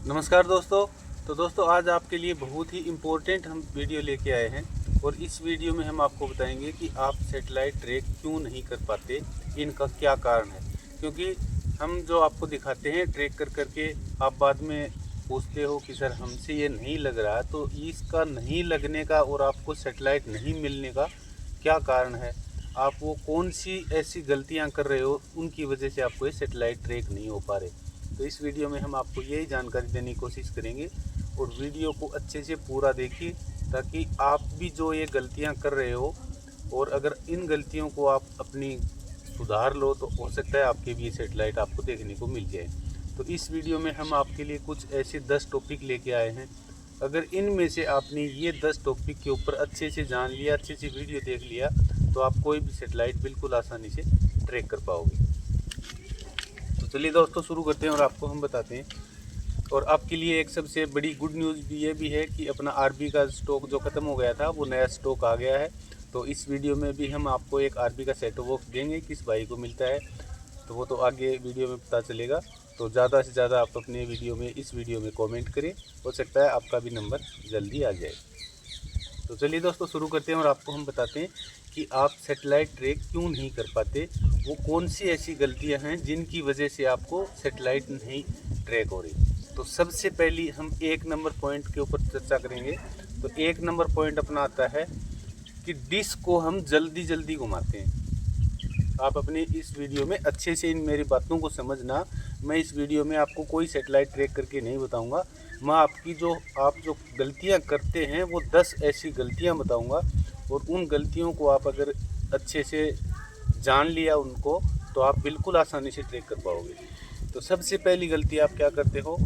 नमस्कार दोस्तों। तो दोस्तों आज आपके लिए बहुत ही इम्पोर्टेंट हम वीडियो लेके आए हैं और इस वीडियो में हम आपको बताएंगे कि आप सेटेलाइट ट्रैक क्यों नहीं कर पाते, इनका क्या कारण है। क्योंकि हम जो आपको दिखाते हैं ट्रैक कर करके आप बाद में पूछते हो कि सर हमसे ये नहीं लग रहा, तो इसका नहीं लगने का और आपको सेटेलाइट नहीं मिलने का क्या कारण है, आप वो कौन सी ऐसी गलतियां कर रहे हो उनकी वजह से आपको ये सेटेलाइट ट्रैक नहीं हो पा रहे। तो इस वीडियो में हम आपको यही जानकारी देने की कोशिश करेंगे और वीडियो को अच्छे से पूरा देखिए ताकि आप भी जो ये गलतियां कर रहे हो और अगर इन गलतियों को आप अपनी सुधार लो तो हो सकता है आपके भी ये सेटेलाइट आपको देखने को मिल जाए। तो इस वीडियो में हम आपके लिए कुछ ऐसे 10 टॉपिक लेके आए हैं। अगर इनमें से आपने ये 10 टॉपिक के ऊपर अच्छे से जान लिया, अच्छे से वीडियो देख लिया, तो आप कोई भी सेटेलाइट बिल्कुल आसानी से ट्रैक कर पाओगे। तो चलिए दोस्तों शुरू करते हैं और आपको हम बताते हैं। और आपके लिए एक सबसे बड़ी गुड न्यूज़ भी ये भी है कि अपना आरबी का स्टॉक जो ख़त्म हो गया था वो नया स्टॉक आ गया है। तो इस वीडियो में भी हम आपको एक आरबी का सेट टॉप बॉक्स देंगे, किस भाई को मिलता है तो वो तो आगे वीडियो में पता चलेगा। तो ज़्यादा से ज़्यादा आप अपने वीडियो में इस वीडियो में कमेंट करें, हो सकता है आपका भी नंबर जल्दी आ जाए। तो चलिए दोस्तों शुरू करते हैं और आपको हम बताते हैं कि आप सेटेलाइट ट्रैक क्यों नहीं कर पाते, वो कौन सी ऐसी गलतियां हैं जिनकी वजह से आपको सेटेलाइट नहीं ट्रैक हो रही। तो सबसे पहली हम एक नंबर पॉइंट के ऊपर चर्चा करेंगे। तो एक नंबर पॉइंट अपना आता है कि डिश को हम जल्दी जल्दी घुमाते हैं। आप अपनी इस वीडियो में अच्छे से इन मेरी बातों को समझना। मैं इस वीडियो में आपको कोई सेटेलाइट ट्रैक करके नहीं बताऊंगा, मैं आपकी आप जो गलतियां करते हैं वो 10 ऐसी गलतियां बताऊंगा और उन गलतियों को आप अगर अच्छे से जान लिया उनको तो आप बिल्कुल आसानी से ट्रैक कर पाओगे। तो सबसे पहली गलती आप क्या करते हो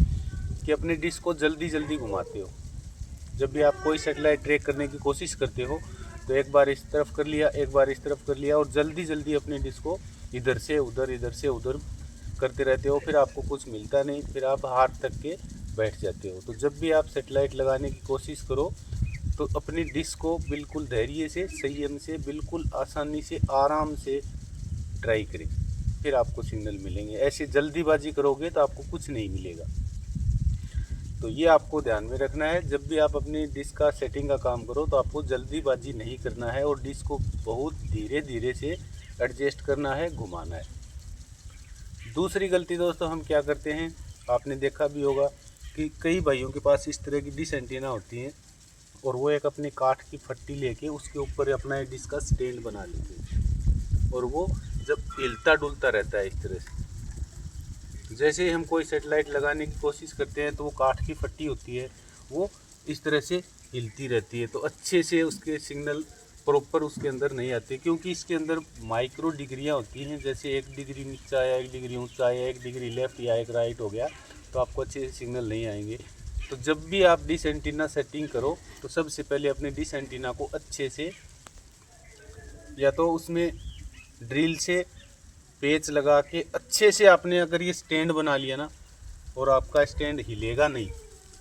कि अपने डिश को जल्दी जल्दी घुमाते हो। जब भी आप कोई सेटेलाइट ट्रैक करने की कोशिश करते हो तो एक बार इस तरफ कर लिया, एक बार इस तरफ कर लिया और जल्दी जल्दी अपने डिश को इधर से उधर करते रहते हो, फिर आपको कुछ मिलता नहीं, फिर आप हार तक के बैठ जाते हो। तो जब भी आप सेटेलाइट लगाने की कोशिश करो तो अपनी डिश को बिल्कुल धैर्य से, संयम से, बिल्कुल आसानी से, आराम से ट्राई करें, फिर आपको सिग्नल मिलेंगे। ऐसे जल्दीबाजी करोगे तो आपको कुछ नहीं मिलेगा। तो ये आपको ध्यान में रखना है, जब भी आप अपनी डिश का सेटिंग का काम करो तो आपको जल्दीबाजी नहीं करना है और डिश को बहुत धीरे धीरे से एडजस्ट करना है, घुमाना है। दूसरी गलती दोस्तों हम क्या करते हैं, आपने देखा भी होगा कि कई भाइयों के पास इस तरह की डिश एंटीना होती हैं और वो एक अपनी काठ की फट्टी लेके उसके ऊपर अपना डिश का स्टैंड बना लेते हैं और वो जब हिलता डुलता रहता है इस तरह से। जैसे ही हम कोई सेटेलाइट लगाने की कोशिश करते हैं तो वो काठ की फट्टी होती है, वो इस तरह से हिलती रहती है, तो अच्छे से उसके सिग्नल प्रॉपर उसके अंदर नहीं आते, क्योंकि इसके अंदर माइक्रो डिग्रियाँ होती हैं। जैसे 1 डिग्री नीचा आया, 1 डिग्री ऊंचा आया, 1 डिग्री लेफ़्ट या 1 राइट हो गया, तो आपको अच्छे से सिग्नल नहीं आएंगे। तो जब भी आप डिश एंटीना सेटिंग करो तो सबसे पहले अपने डिश एंटीना को अच्छे से, या तो उसमें ड्रिल से पेच लगा के अच्छे से आपने अगर ये स्टैंड बना लिया ना और आपका स्टैंड हिलेगा नहीं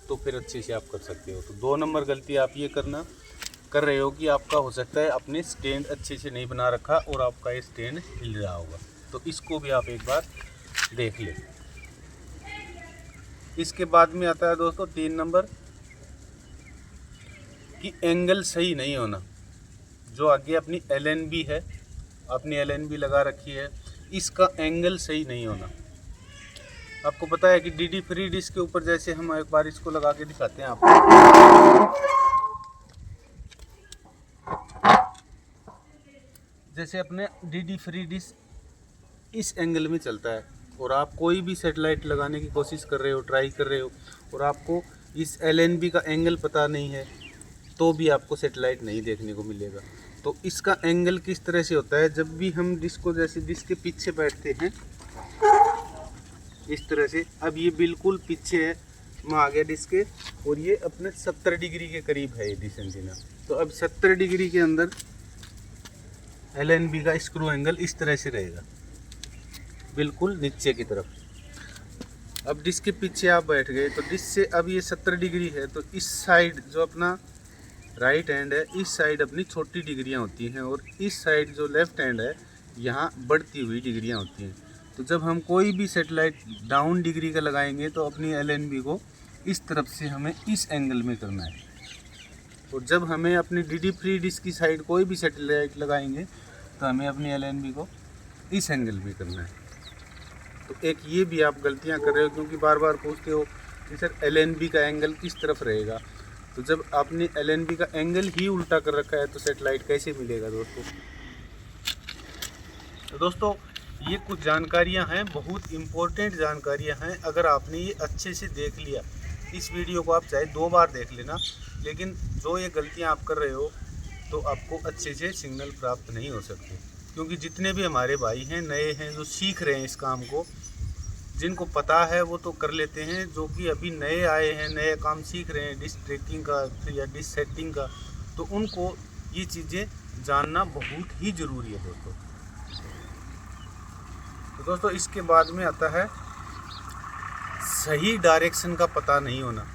तो फिर अच्छे से आप कर सकते हो। तो 2 नंबर गलती आप ये कर रहे हो कि आपका हो सकता है आपने स्टैंड अच्छे से नहीं बना रखा और आपका ये स्टैंड हिल रहा होगा, तो इसको भी आप एक बार देख लें। इसके बाद में आता है दोस्तों 3 नंबर कि एंगल सही नहीं होना। जो आगे अपनी LNB है, अपनी LNB लगा रखी है, इसका एंगल सही नहीं होना। आपको पता है कि DD फ्री डिश के ऊपर, जैसे हम एक बार इसको लगा के दिखाते हैं आपको, जैसे अपने DD फ्री डिश इस एंगल में चलता है और आप कोई भी सेटेलाइट लगाने की कोशिश कर रहे हो, ट्राई कर रहे हो और आपको इस LNB का एंगल पता नहीं है तो भी आपको सेटेलाइट नहीं देखने को मिलेगा। तो इसका एंगल किस तरह से होता है, जब भी हम डिश को, जैसे डिश के पीछे बैठते हैं इस तरह से, अब ये बिल्कुल पीछे है, मैं आ गया डिश के और ये अपने 70 डिग्री के करीब है ये डिश एंटीना। तो अब 70 डिग्री के अंदर LNB का स्क्रू एंगल इस तरह से रहेगा, बिल्कुल नीचे की तरफ। अब डिश के पीछे आप बैठ गए तो डिश से अब ये 70 डिग्री है, तो इस साइड जो अपना राइट हैंड है, इस साइड अपनी छोटी डिग्रियां होती हैं और इस साइड जो लेफ्ट हैंड है यहाँ बढ़ती हुई डिग्रियां होती हैं। तो जब हम कोई भी सेटेलाइट डाउन डिग्री का लगाएंगे तो अपनी LNB को इस तरफ से हमें इस एंगल में करना है। और जब हमें अपनी DD फ्री डिश की साइड कोई भी सैटेलाइट लगाएंगे तो हमें अपनी LNB को इस एंगल में करना है। तो एक ये भी आप गलतियां कर रहे हो, क्योंकि बार बार पूछते हो कि सर LNB का एंगल किस तरफ रहेगा। तो जब आपने LNB का एंगल ही उल्टा कर रखा है तो सैटेलाइट कैसे मिलेगा दोस्तों। तो दोस्तों ये कुछ जानकारियां हैं, बहुत इम्पोर्टेंट जानकारियां हैं। अगर आपने ये अच्छे से देख लिया, इस वीडियो को आप चाहे 2 बार देख लेना, लेकिन जो ये गलतियां आप कर रहे हो तो आपको अच्छे से सिग्नल प्राप्त नहीं हो सकते। क्योंकि जितने भी हमारे भाई हैं, नए हैं, जो सीख रहे हैं इस काम को, जिनको पता है वो तो कर लेते हैं। जो कि अभी नए आए हैं, नए काम सीख रहे हैं डिश ट्रैकिंग का फिर या डिश सेटिंग का, तो उनको ये चीज़ें जानना बहुत ही ज़रूरी है दोस्तों। तो दोस्तों इसके बाद में आता है सही डायरेक्शन का पता नहीं होना।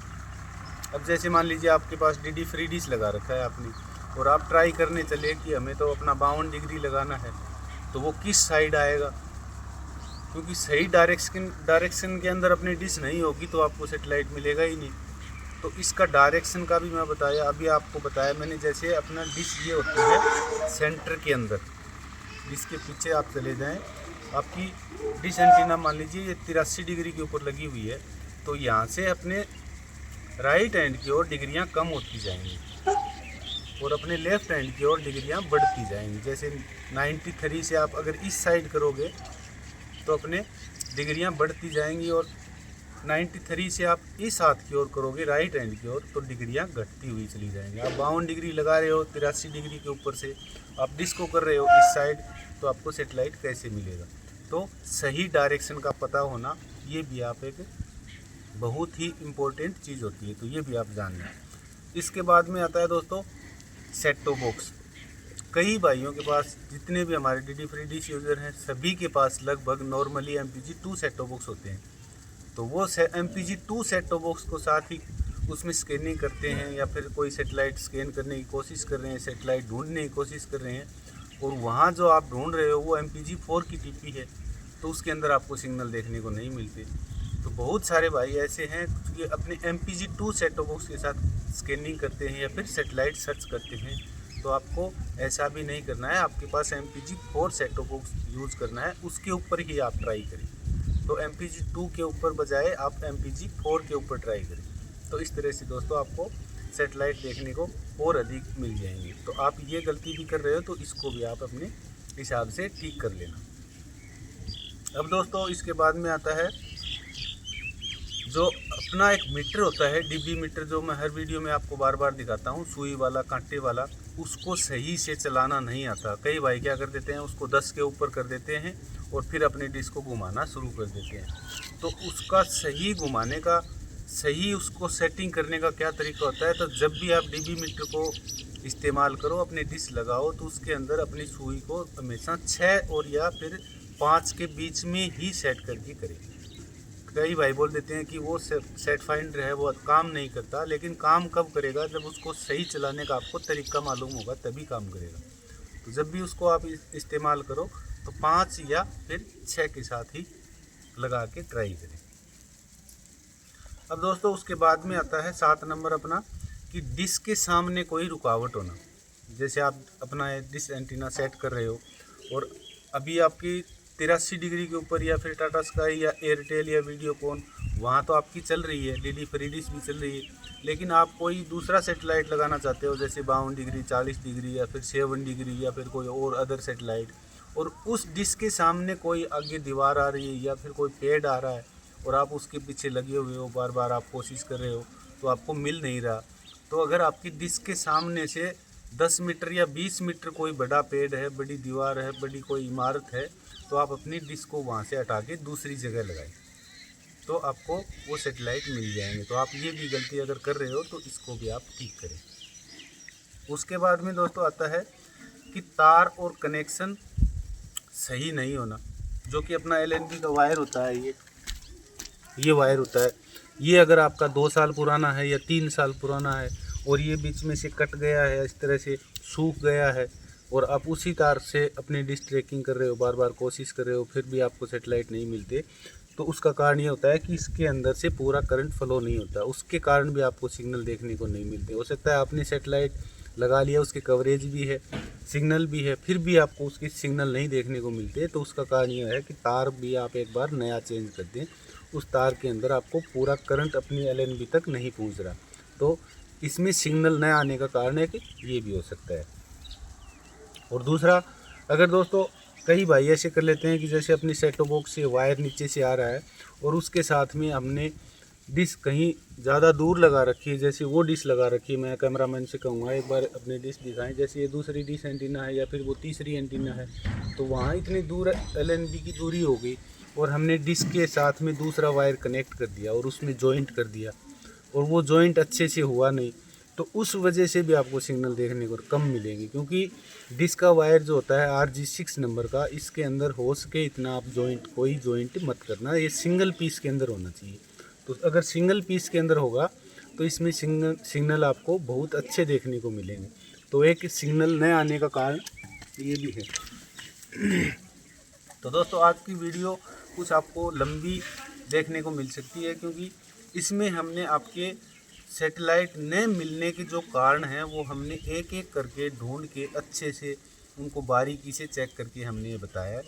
अब जैसे मान लीजिए आपके पास DD फ्री डिश लगा रखा है आपने, और आप ट्राई करने चले कि हमें तो अपना 52 डिग्री लगाना है, तो वो किस साइड आएगा। क्योंकि सही डायरेक्शन के अंदर अपनी डिश नहीं होगी तो आपको सैटेलाइट मिलेगा ही नहीं। तो इसका डायरेक्शन का भी मैं बताया, अभी आपको बताया मैंने। जैसे अपना डिश ये होती है सेंटर के अंदर, डिश के पीछे आप चले जाएं, आपकी डिश एंटीना मान लीजिए ये 83 डिग्री के ऊपर लगी हुई है, तो यहाँ से अपने राइट हैंड की ओर डिग्रियाँ कम होती जाएंगी और अपने लेफ्ट हैंड की ओर डिग्रियाँ बढ़ती जाएंगी। जैसे 93 से आप अगर इस साइड करोगे तो अपने डिग्रियाँ बढ़ती जाएंगी, और 93 से आप इस हाथ की ओर करोगे राइट हैंड की ओर तो डिग्रियाँ घटती हुई चली जाएंगी। आप 52 डिग्री लगा रहे हो 83 डिग्री के ऊपर से, आप डिश को कर रहे हो इस साइड, तो आपको सैटेलाइट कैसे मिलेगा। तो सही डायरेक्शन का पता होना ये भी आप एक बहुत ही इम्पोर्टेंट चीज़ होती है, तो ये भी आप जान लें। इसके बाद में आता है दोस्तों सेट टॉप बॉक्स। कई भाइयों के पास, जितने भी हमारे DD फ्री डिश यूज़र हैं, सभी के पास लगभग normally MPG-2 set top box होते हैं। तो वो MPG-2 सेट टॉप बॉक्स को साथ ही उसमें स्कैनिंग करते हैं, या फिर कोई सैटेलाइट स्कैन करने की कोशिश कर रहे हैं, सैटेलाइट ढूंढने की कोशिश कर रहे हैं, और वहाँ जो आप ढूंढ रहे हो वो MPG-4 की TP है, तो उसके अंदर आपको सिग्नल देखने को नहीं मिलते। तो बहुत सारे भाई ऐसे हैं कि अपने MPG-2 सेट टॉप बॉक्स के साथ स्कैनिंग करते हैं या फिर सैटेलाइट सर्च करते हैं। तो आपको ऐसा भी नहीं करना है, आपके पास MPG-4 set top box use करना है, उसके ऊपर ही आप ट्राई करें। तो MPG-2 के ऊपर बजाय आप MPG-4 के ऊपर ट्राई करें। तो इस तरह से दोस्तों आपको सैटेलाइट देखने को और अधिक मिल जाएंगे। तो आप ये गलती भी कर रहे हो तो इसको भी आप अपने हिसाब से ठीक कर लेना। अब दोस्तों इसके बाद में आता है जो अपना एक मीटर होता है, DB मीटर, जो मैं हर वीडियो में आपको बार बार दिखाता हूँ, सुई वाला, कांटे वाला, उसको सही से चलाना नहीं आता। कई भाई क्या कर देते हैं, उसको 10 के ऊपर कर देते हैं और फिर अपने डिश को घुमाना शुरू कर देते हैं। तो उसका सही घुमाने का, सही उसको सेटिंग करने का क्या तरीका होता है। तो जब भी आप DB मीटर को इस्तेमाल करो, अपने डिश लगाओ, तो उसके अंदर अपनी सुई को हमेशा 6 और या फिर 5 के बीच में ही सेट करके करें। कई भाई बोल देते हैं कि वो सेट फाइंडर है वो काम नहीं करता, लेकिन काम कब करेगा, जब उसको सही चलाने का आपको तरीका मालूम होगा तभी काम करेगा। तो जब भी उसको आप इस्तेमाल करो तो 5 या फिर 6 के साथ ही लगा के ट्राई करें। अब दोस्तों उसके बाद में आता है 7 नंबर अपना, कि डिश के सामने कोई रुकावट होना। जैसे आप अपना डिश एंटीना सेट कर रहे हो और अभी आपकी 83 डिग्री के ऊपर, या फिर टाटा स्काई या एयरटेल या वीडियोकॉन, वहाँ तो आपकी चल रही है, DD फ्री डिश भी चल रही है, लेकिन आप कोई दूसरा सैटेलाइट लगाना चाहते हो, जैसे 52 डिग्री, 40 डिग्री या फिर 7 डिग्री या फिर कोई और अदर सैटेलाइट, और उस डिश के सामने कोई आगे दीवार आ रही है या फिर कोई पेड़ आ रहा है और आप उसके पीछे लगे हुए हो, बार बार आप कोशिश कर रहे हो तो आपको मिल नहीं रहा। तो अगर आपकी डिश के सामने से 10 मीटर या 20 मीटर कोई बड़ा पेड़ है, बड़ी दीवार है, बड़ी कोई इमारत है, तो आप अपनी डिश को वहाँ से हटा के दूसरी जगह लगाएं, तो आपको वो सैटेलाइट मिल जाएंगे। तो आप ये भी गलती अगर कर रहे हो तो इसको भी आप ठीक करें। उसके बाद में दोस्तों आता है कि तार और कनेक्शन सही नहीं होना। जो कि अपना LNB का वायर होता है, ये वायर होता है, ये अगर आपका 2 साल पुराना है या 3 साल पुराना है और ये बीच में से कट गया है, इस तरह से सूख गया है, और आप उसी तार से अपनी डिश ट्रैकिंग कर रहे हो, बार बार कोशिश कर रहे हो, फिर भी आपको सैटेलाइट नहीं मिलते, तो उसका कारण ये होता है कि इसके अंदर से पूरा करंट फ्लो नहीं होता, उसके कारण भी आपको सिग्नल देखने को नहीं मिलते। हो सकता है आपने सेटेलाइट लगा लिया, उसके कवरेज भी है, सिग्नल भी है, फिर भी आपको उसके सिग्नल नहीं देखने को मिलते। तो उसका कारण ये है कि तार भी आप एक बार नया चेंज कर दें, उस तार के अंदर आपको पूरा करंट अपनी LNB तक नहीं पहुंच रहा, तो इसमें सिग्नल न आने का कारण है कि ये भी हो सकता है। और दूसरा, अगर दोस्तों कई भाई ऐसे कर लेते हैं कि जैसे अपनी सेटो बॉक्स से वायर नीचे से आ रहा है और उसके साथ में हमने डिश कहीं ज़्यादा दूर लगा रखी है, जैसे वो डिश लगा रखी है। मैं कैमरामैन से कहूँगा एक बार अपनी डिश दिखाएं, जैसे ये दूसरी डिश एंटीना है या फिर वो तीसरी एंटीना है, तो वहाँ इतनी दूर LNB की दूरी हो गई और हमने डिश के साथ में दूसरा वायर कनेक्ट कर दिया और उसमें जॉइंट कर दिया और वो जॉइंट अच्छे से हुआ नहीं, तो उस वजह से भी आपको सिग्नल देखने को कम मिलेंगे। क्योंकि डिश का वायर जो होता है RG6 नंबर का, इसके अंदर हो सके इतना आप कोई जॉइंट मत करना, ये सिंगल पीस के अंदर होना चाहिए। तो अगर सिंगल पीस के अंदर होगा तो इसमें सिग्नल आपको बहुत अच्छे देखने को मिलेंगे। तो एक सिग्नल न आने का कारण ये भी है। तो दोस्तों आज की वीडियो कुछ आपको लंबी देखने को मिल सकती है, क्योंकि इसमें हमने आपके सैटेलाइट न मिलने के जो कारण हैं वो हमने एक एक करके ढूंढ के अच्छे से उनको बारीकी से चेक करके हमने ये बताया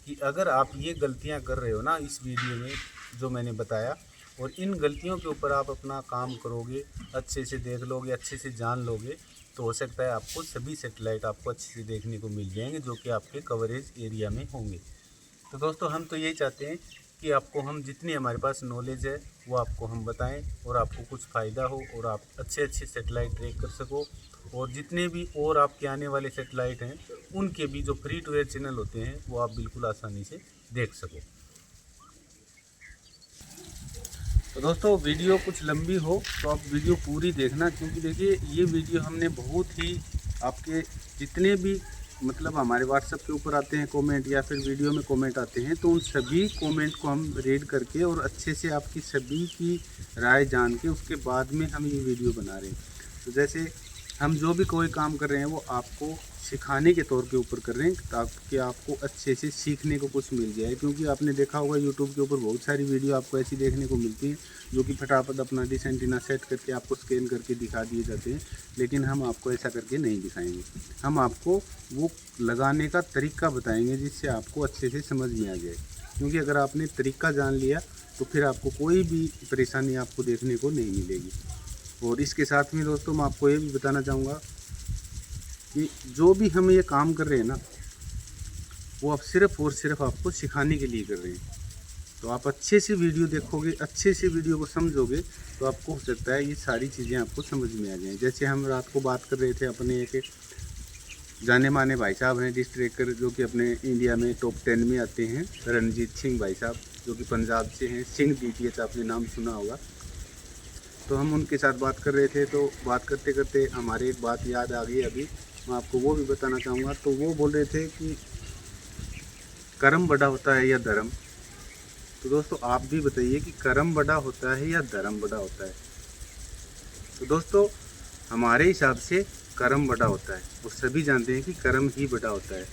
कि अगर आप ये गलतियां कर रहे हो ना इस वीडियो में जो मैंने बताया, और इन गलतियों के ऊपर आप अपना काम करोगे, अच्छे से देख लोगे, अच्छे से जान लोगे, तो हो सकता है आपको सभी सैटेलाइट आपको अच्छे से देखने को मिल जाएंगे जो कि आपके कवरेज एरिया में होंगे। तो दोस्तों हम तो यही चाहते हैं कि आपको हम जितनी हमारे पास नॉलेज है वो आपको हम बताएं और आपको कुछ फ़ायदा हो और आप अच्छे अच्छे सैटेलाइट ट्रैक कर सको, और जितने भी और आपके आने वाले सैटेलाइट हैं उनके भी जो फ्री टू एयर चैनल होते हैं वो आप बिल्कुल आसानी से देख सको। तो दोस्तों वीडियो कुछ लंबी हो तो आप वीडियो पूरी देखना, क्योंकि देखिए ये वीडियो हमने बहुत ही आपके जितने भी मतलब हमारे व्हाट्सएप के ऊपर आते हैं कमेंट या फिर वीडियो में कमेंट आते हैं, तो उन सभी कमेंट को हम रीड करके और अच्छे से आपकी सभी की राय जान के उसके बाद में हम ये वीडियो बना रहे हैं। तो जैसे हम जो भी कोई काम कर रहे हैं वो आपको सिखाने के तौर के ऊपर कर रहे हैं ताकि आपको अच्छे से सीखने को कुछ मिल जाए। क्योंकि आपने देखा होगा यूट्यूब के ऊपर बहुत सारी वीडियो आपको ऐसी देखने को मिलती हैं जो कि फटाफट अपना डिश एंटीना सेट करके आपको स्कैन करके दिखा दिए जाते हैं, लेकिन हम आपको ऐसा करके नहीं दिखाएंगे। हम आपको वो लगाने का तरीका बताएंगे जिससे आपको अच्छे से समझ में आ जाए। क्योंकि अगर आपने तरीका जान लिया तो फिर आपको कोई भी परेशानी आपको देखने को नहीं मिलेगी। और इसके साथ में दोस्तों मैं आपको ये भी बताना चाहूँगा कि जो भी हम ये काम कर रहे हैं ना वो आप सिर्फ़ और सिर्फ आपको सिखाने के लिए कर रहे हैं। तो आप अच्छे से वीडियो देखोगे, अच्छे से वीडियो को समझोगे, तो आपको हो सकता है ये सारी चीज़ें आपको समझ में आ जाएँ। जैसे हम रात को बात कर रहे थे, अपने एक जाने माने भाई साहब हैं डिश ट्रैकर जो कि अपने इंडिया में टॉप 10 में आते हैं, रणजीत सिंह भाई साहब जो कि पंजाब से हैं, सिंह DTH आपने नाम सुना होगा। तो हम उनके साथ बात कर रहे थे, तो बात करते करते हमारे एक बात याद आ गई, अभी मैं आपको वो भी बताना चाहूँगा। तो वो बोल रहे थे कि कर्म बड़ा होता है या धर्म। तो दोस्तों आप भी बताइए कि कर्म बड़ा होता है या धर्म बड़ा होता है। तो दोस्तों हमारे हिसाब से कर्म बड़ा होता है, वो सभी जानते हैं कि कर्म ही बड़ा होता है।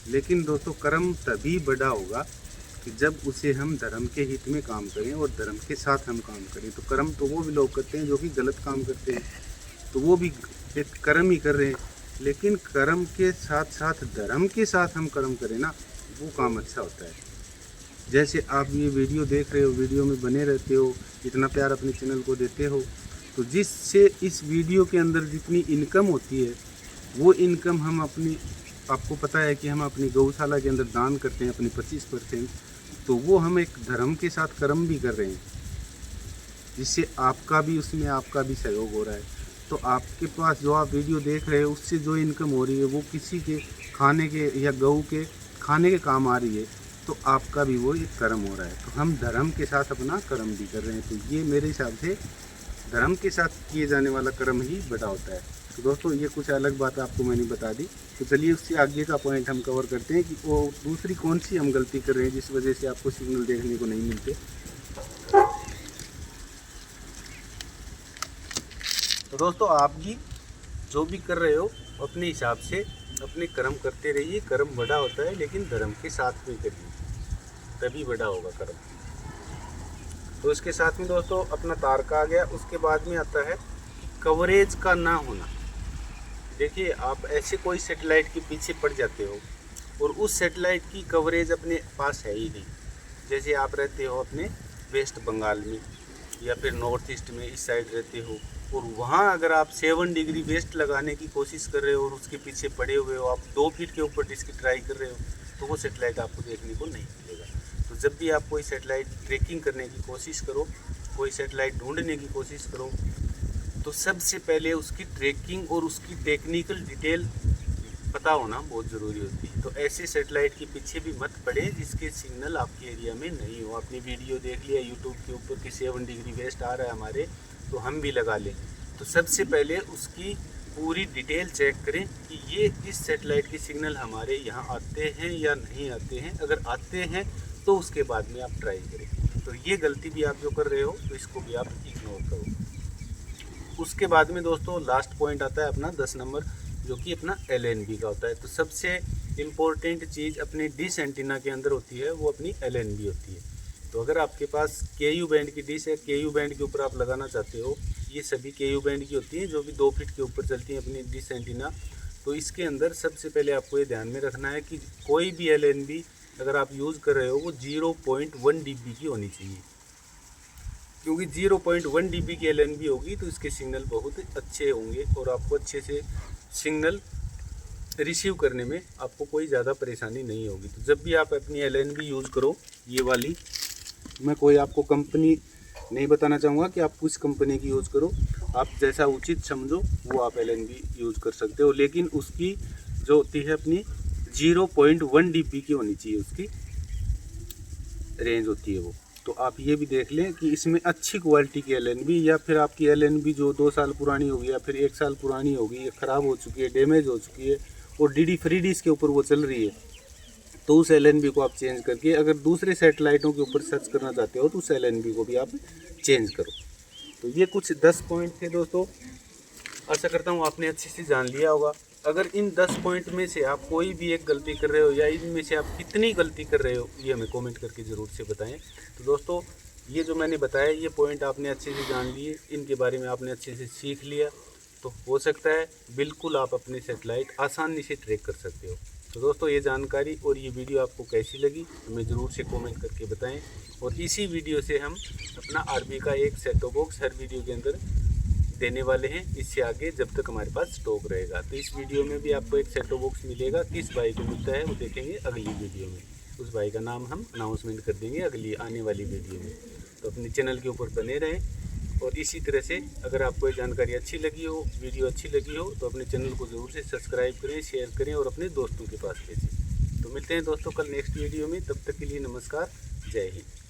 लेकिन दोस्तों कर्म तभी बड़ा होगा कि जब उसे हम धर्म के हित में काम करें और धर्म के साथ हम काम करें। तो कर्म तो वो भी लोग करते हैं जो कि गलत काम करते हैं, तो वो भी एक कर्म ही कर रहे हैं। लेकिन कर्म के साथ साथ धर्म के साथ हम कर्म करें ना, वो काम अच्छा होता है। जैसे आप ये वीडियो देख रहे हो, वीडियो में बने रहते हो, इतना प्यार अपने चैनल को देते हो, तो जिससे इस वीडियो के अंदर जितनी इनकम होती है वो इनकम हम अपनी, आपको पता है कि हम अपनी गौशाला के अंदर दान करते हैं अपनी 25%, तो वो हम एक धर्म के साथ कर्म भी कर रहे हैं, जिससे आपका भी उसमें आपका भी सहयोग हो रहा है। तो आपके पास जो आप वीडियो देख रहे हो उससे जो इनकम हो रही है वो किसी के खाने के या गऊ के खाने के काम आ रही है, तो आपका भी वो एक कर्म हो रहा है। तो हम धर्म के साथ अपना कर्म भी कर रहे हैं। तो ये मेरे हिसाब से धर्म के साथ किए जाने वाला कर्म ही बड़ा होता है। तो दोस्तों ये कुछ अलग बात आपको मैंने बता दी। तो चलिए उससे आगे का पॉइंट हम कवर करते हैं कि वो दूसरी कौन सी हम गलती कर रहे हैं जिस वजह से आपको सिग्नल देखने को नहीं मिलते। तो दोस्तों आप भी जो भी कर रहे हो अपने हिसाब से अपने कर्म करते रहिए। कर्म बड़ा होता है लेकिन धर्म के साथ में करिए, तभी बड़ा होगा कर्म। तो इसके साथ में दोस्तों अपना तार का आ गया। उसके बाद में आता है कवरेज का ना होना। देखिए, आप ऐसे कोई सेटेलाइट के पीछे पड़ जाते हो और उस सेटेलाइट की कवरेज अपने पास है ही नहीं। जैसे आप रहते हो अपने वेस्ट बंगाल में या फिर नॉर्थ ईस्ट में, इस साइड रहते हो, और वहाँ अगर आप 7 डिग्री वेस्ट लगाने की कोशिश कर रहे हो और उसके पीछे पड़े हुए हो, आप 2 फीट के ऊपर जिसकी ट्राई कर रहे हो, तो वो सेटेलाइट आपको देखने को नहीं मिलेगा। तो जब भी आप कोई सेटेलाइट ट्रैकिंग करने की कोशिश करो, कोई सेटेलाइट ढूंढने की कोशिश करो, तो सबसे पहले उसकी ट्रैकिंग और उसकी टेक्निकल डिटेल पता होना बहुत ज़रूरी होती है। तो ऐसे सेटेलाइट के पीछे भी मत पड़े जिसके सिग्नल आपके एरिया में नहीं हो। आपने वीडियो देख लिया यूट्यूब के ऊपर कि 7 डिग्री वेस्ट आ रहा है हमारे, तो हम भी लगा लें। तो सबसे पहले उसकी पूरी डिटेल चेक करें कि ये इस सेटेलाइट के सिग्नल हमारे यहाँ आते हैं या नहीं आते हैं। अगर आते हैं तो उसके बाद में आप ट्राई करें। तो ये गलती भी आप जो कर रहे हो तो इसको भी आप इग्नोर करो। उसके बाद में दोस्तों लास्ट पॉइंट आता है अपना 10 नंबर, जो कि अपना LNB का होता है। तो सबसे इम्पोर्टेंट चीज़ अपनी डिश एंटीना के अंदर होती है, वो अपनी LNB होती है। तो अगर आपके पास KU बैंड की डिश है, KU बैंड के ऊपर आप लगाना चाहते हो, ये सभी KU बैंड की होती हैं जो भी 2 फीट के ऊपर चलती हैं अपनी डिश एंटीना। तो इसके अंदर सबसे पहले आपको ये ध्यान में रखना है कि कोई भी LNB अगर आप यूज़ कर रहे हो वो 0.1 dB की होनी चाहिए, क्योंकि 0.1 dB की LNB होगी तो इसके सिग्नल बहुत अच्छे होंगे और आपको अच्छे से सिग्नल रिसीव करने में आपको कोई ज़्यादा परेशानी नहीं होगी। तो जब भी आप अपनी LNB यूज़ करो, ये वाली, मैं कोई आपको कंपनी नहीं बताना चाहूँगा कि आप किस कंपनी की यूज़ करो, आप जैसा उचित समझो वो आप LNB यूज़ कर सकते हो, लेकिन उसकी जो होती है अपनी 0.1 dB की होनी चाहिए, उसकी रेंज होती है वो। तो आप ये भी देख लें कि इसमें अच्छी क्वालिटी की LNB, या फिर आपकी LNB जो 2 साल पुरानी होगी या फिर 1 साल पुरानी होगी, ख़राब हो चुकी है, डैमेज हो चुकी है और DD फ्री डिश के ऊपर वो चल रही है, तो उस LNB को आप चेंज करके अगर दूसरे सेटेलाइटों के ऊपर सर्च करना चाहते हो तो उस LNB को भी आप चेंज करो। तो ये कुछ 10 पॉइंट थे दोस्तों, आशा करता हूँ आपने अच्छे से जान लिया होगा। अगर इन 10 पॉइंट में से आप कोई भी एक गलती कर रहे हो या इनमें से आप कितनी गलती कर रहे हो, ये हमें कमेंट करके ज़रूर से बताएं। तो दोस्तों, ये जो मैंने बताया ये पॉइंट आपने अच्छे से जान लिए, इनके बारे में आपने अच्छे से सीख लिया, तो हो सकता है बिल्कुल आप अपने सेटेलाइट आसानी से ट्रैक कर सकते हो। तो दोस्तों, ये जानकारी और ये वीडियो आपको कैसी लगी हमें ज़रूर से कमेंट करके बताएं। और इसी वीडियो से हम अपना RB का एक सेट टॉप बॉक्स हर वीडियो के अंदर देने वाले हैं, इससे आगे जब तक हमारे पास स्टॉक रहेगा। तो इस वीडियो में भी आपको एक सेट टॉप बॉक्स मिलेगा, किस भाई को मिलता है वो देखेंगे अगली वीडियो में। उस भाई का नाम हम अनाउंसमेंट कर देंगे अगली आने वाली वीडियो में। तो अपने चैनल के ऊपर बने रहें। और इसी तरह से अगर आपको ये जानकारी अच्छी लगी हो, वीडियो अच्छी लगी हो, तो अपने चैनल को ज़रूर से सब्सक्राइब करें, शेयर करें और अपने दोस्तों के पास भेजें। तो मिलते हैं दोस्तों कल नेक्स्ट वीडियो में, तब तक के लिए नमस्कार, जय हिंद।